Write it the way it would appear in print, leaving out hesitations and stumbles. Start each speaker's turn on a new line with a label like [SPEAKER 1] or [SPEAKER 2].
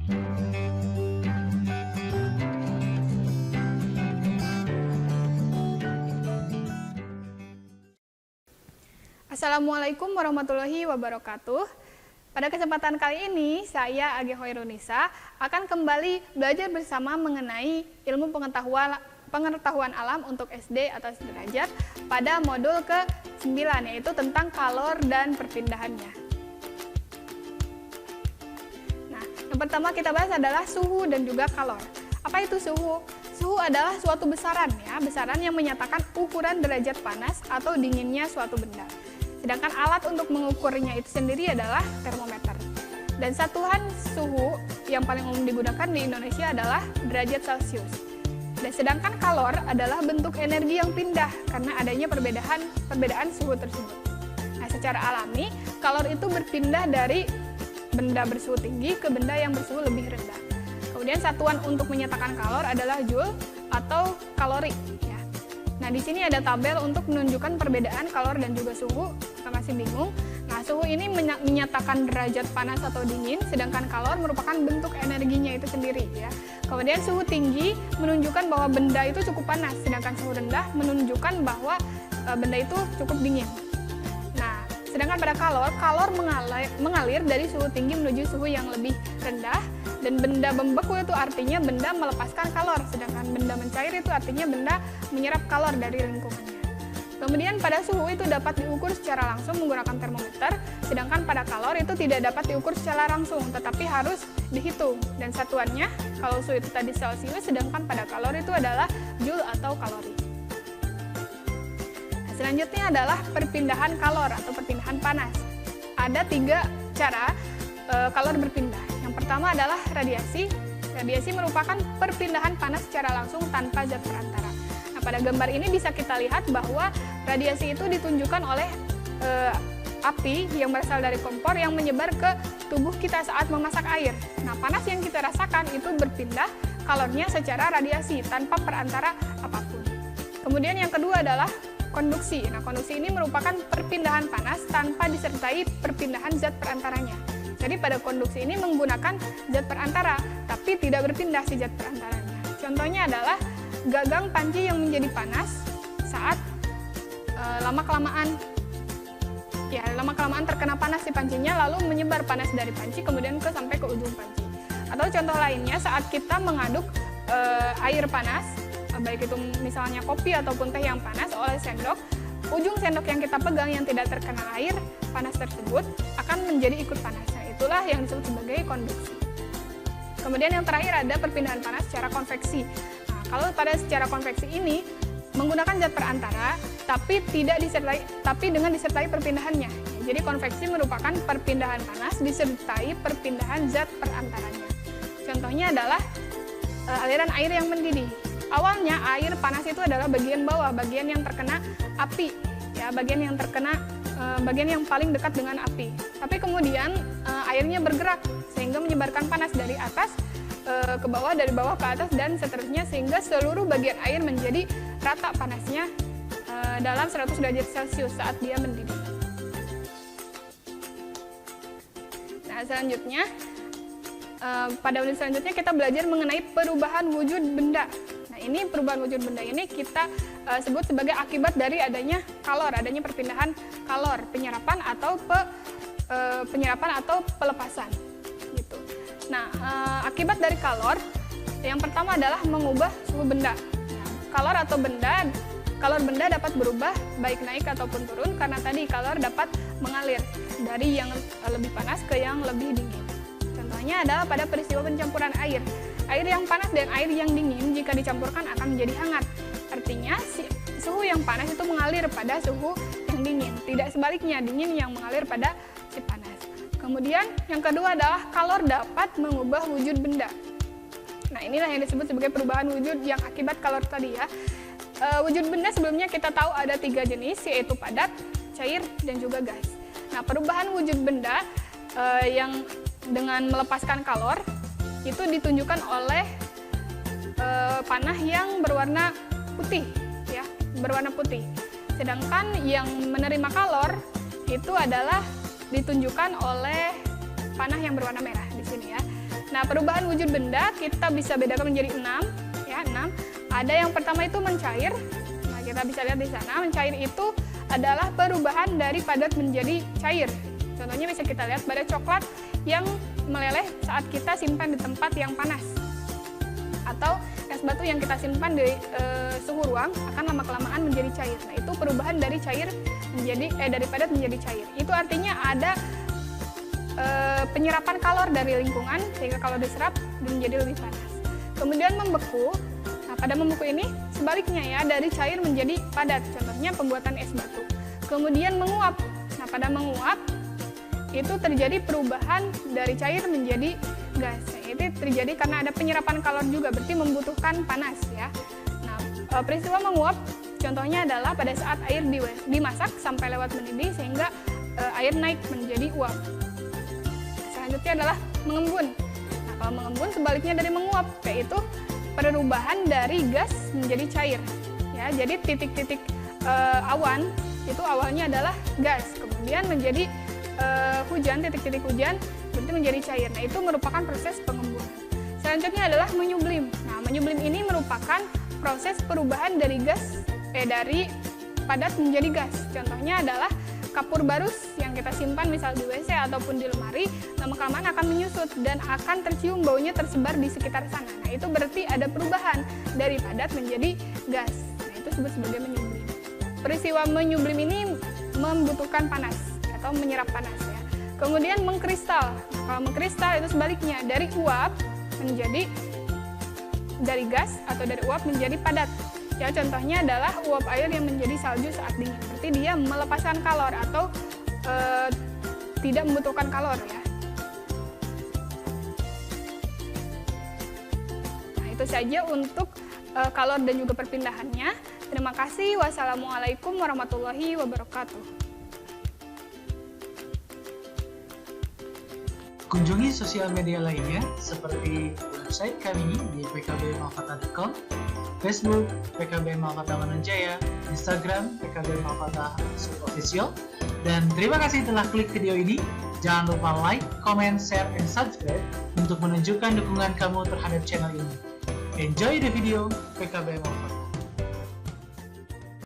[SPEAKER 1] Assalamualaikum warahmatullahi wabarakatuh. Pada kesempatan kali ini, saya Age Hoirunisa akan kembali belajar bersama mengenai ilmu pengetahuan alam untuk SD atau sederajat pada modul ke-9, yaitu tentang kalor dan perpindahannya. Nah, yang pertama kita bahas adalah suhu dan juga kalor. Apa itu suhu? Suhu adalah suatu besaran yang menyatakan ukuran derajat panas atau dinginnya suatu benda. Sedangkan alat untuk mengukurnya itu sendiri adalah termometer. Dan satuan suhu yang paling umum digunakan di Indonesia adalah derajat Celcius. Dan sedangkan kalor adalah bentuk energi yang pindah karena adanya perbedaan suhu tersebut. Nah, secara alami, kalor itu berpindah dari benda bersuhu tinggi ke benda yang bersuhu lebih rendah. Kemudian satuan untuk menyatakan kalor adalah joule atau kalori. Nah, di sini ada tabel untuk menunjukkan perbedaan kalor dan juga suhu. Kita masih bingung. Nah, suhu ini menyatakan derajat panas atau dingin, sedangkan kalor merupakan bentuk energinya itu sendiri ya. Kemudian suhu tinggi menunjukkan bahwa benda itu cukup panas, sedangkan suhu rendah menunjukkan bahwa benda itu cukup dingin. Nah, sedangkan pada kalor mengalir dari suhu tinggi menuju suhu yang lebih rendah. Dan benda membeku itu artinya benda melepaskan kalor, sedangkan benda mencair itu artinya benda menyerap kalor dari lingkungannya. Kemudian pada suhu itu dapat diukur secara langsung menggunakan termometer, sedangkan pada kalor itu tidak dapat diukur secara langsung, tetapi harus dihitung. Dan satuannya, kalau suhu itu tadi Celcius, sedangkan pada kalor itu adalah joule atau kalori. Nah, selanjutnya adalah perpindahan kalor atau perpindahan panas. Ada 3 cara kalor berpindah. Yang pertama adalah radiasi. Radiasi merupakan perpindahan panas secara langsung tanpa zat perantara. Nah, pada gambar ini bisa kita lihat bahwa radiasi itu ditunjukkan oleh api yang berasal dari kompor yang menyebar ke tubuh kita saat memasak air. Nah, panas yang kita rasakan itu berpindah kalornya secara radiasi tanpa perantara apapun. Kemudian yang kedua adalah konduksi. Nah, konduksi ini merupakan perpindahan panas tanpa disertai perpindahan zat perantaranya. Jadi pada konduksi ini menggunakan zat perantara, tapi tidak berpindah si zat perantaranya. Contohnya adalah gagang panci yang menjadi panas saat lama-kelamaan terkena panas si pancinya, lalu menyebar panas dari panci kemudian sampai ke ujung panci. Atau contoh lainnya saat kita mengaduk air panas, baik itu misalnya kopi ataupun teh yang panas oleh sendok, ujung sendok yang kita pegang yang tidak terkena air panas tersebut akan menjadi ikut panas. Itulah yang disebut sebagai konduksi. Kemudian yang terakhir ada perpindahan panas secara konveksi. Nah, kalau pada secara konveksi ini menggunakan zat perantara, tapi dengan disertai perpindahannya. Jadi konveksi merupakan perpindahan panas disertai perpindahan zat perantaranya. Contohnya adalah aliran air yang mendidih. Awalnya air panas itu adalah bagian bawah, bagian yang terkena api, ya, bagian yang paling dekat dengan api. Tapi kemudian airnya bergerak sehingga menyebarkan panas dari atas ke bawah, dari bawah ke atas dan seterusnya, sehingga seluruh bagian air menjadi rata panasnya dalam 100 derajat Celcius saat dia mendidih. Nah, selanjutnya pada unit selanjutnya kita belajar mengenai perubahan wujud benda. Nah, ini perubahan wujud benda ini kita sebut sebagai akibat dari adanya kalor, adanya perpindahan kalor, penyerapan atau pelepasan gitu. Nah, akibat dari kalor yang pertama adalah mengubah suhu benda. Nah, kalor benda dapat berubah baik naik ataupun turun karena tadi kalor dapat mengalir dari yang lebih panas ke yang lebih dingin. Contohnya adalah pada peristiwa pencampuran air. Air yang panas dan air yang dingin jika dicampurkan akan menjadi hangat. Artinya suhu yang panas itu mengalir pada suhu yang dingin, tidak sebaliknya dingin yang mengalir pada si panas. Kemudian yang kedua adalah kalor dapat mengubah wujud benda. Nah, inilah yang disebut sebagai perubahan wujud yang akibat kalor tadi ya. Wujud benda sebelumnya kita tahu ada 3 jenis, yaitu padat, cair, dan juga gas. Nah, perubahan wujud benda yang dengan melepaskan kalor itu ditunjukkan oleh panah yang berwarna putih, ya, berwarna putih. Sedangkan yang menerima kalor itu adalah ditunjukkan oleh panah yang berwarna merah di sini ya. Nah, perubahan wujud benda kita bisa bedakan menjadi 6, ya, 6. Ada yang pertama itu mencair. Nah, kita bisa lihat di sana, mencair itu adalah perubahan dari padat menjadi cair. Contohnya bisa kita lihat pada coklat yang meleleh saat kita simpan di tempat yang panas. Atau es batu yang kita simpan di suhu ruang akan lama-kelamaan menjadi cair. Nah, itu perubahan dari cair menjadi dari padat menjadi cair. Itu artinya ada penyerapan kalor dari lingkungan sehingga kalor diserap dan menjadi lebih panas. Kemudian membeku. Nah, pada membeku ini sebaliknya ya, dari cair menjadi padat. Contohnya pembuatan es batu. Kemudian menguap. Nah, pada menguap itu terjadi perubahan dari cair menjadi gas. Nah, itu terjadi karena ada penyerapan kalor juga, berarti membutuhkan panas ya. Nah, peristiwa menguap contohnya adalah pada saat air dimasak sampai lewat mendidih sehingga air naik menjadi uap. Selanjutnya adalah mengembun. Nah, kalau mengembun sebaliknya dari menguap, yaitu perubahan dari gas menjadi cair. Ya, jadi titik-titik awan itu awalnya adalah gas, kemudian menjadi hujan, titik-titik hujan, berarti menjadi cair. Nah, itu merupakan proses pengembunan. Selanjutnya adalah menyublim. Nah, menyublim ini merupakan proses perubahan dari dari padat menjadi gas. Contohnya adalah kapur barus yang kita simpan misal di WC ataupun di lemari, lama-kelamaan akan menyusut dan akan tercium baunya tersebar di sekitar sana. Nah, itu berarti ada perubahan dari padat menjadi gas. Nah, itu disebut sebagai menyublim. Peristiwa menyublim ini membutuhkan panas atau menyerap panas ya. Kemudian mengkristal. Nah, kalau mengkristal itu sebaliknya, dari uap menjadi dari gas atau dari uap menjadi padat. Ya, contohnya adalah uap air yang menjadi salju saat dingin. Berarti dia melepaskan kalor atau tidak membutuhkan kalor ya. Nah, itu saja untuk kalor dan juga perpindahannya. Terima kasih. Wassalamualaikum warahmatullahi wabarakatuh.
[SPEAKER 2] Kunjungi sosial media lainnya seperti website kami di pkbmalfata.com, Facebook PKB Malfata Manunjaya, Instagram PKB Malfata Official, dan terima kasih telah klik video ini. Jangan lupa like, comment, share, and subscribe untuk menunjukkan dukungan kamu terhadap channel ini. Enjoy the video PKB Malfata.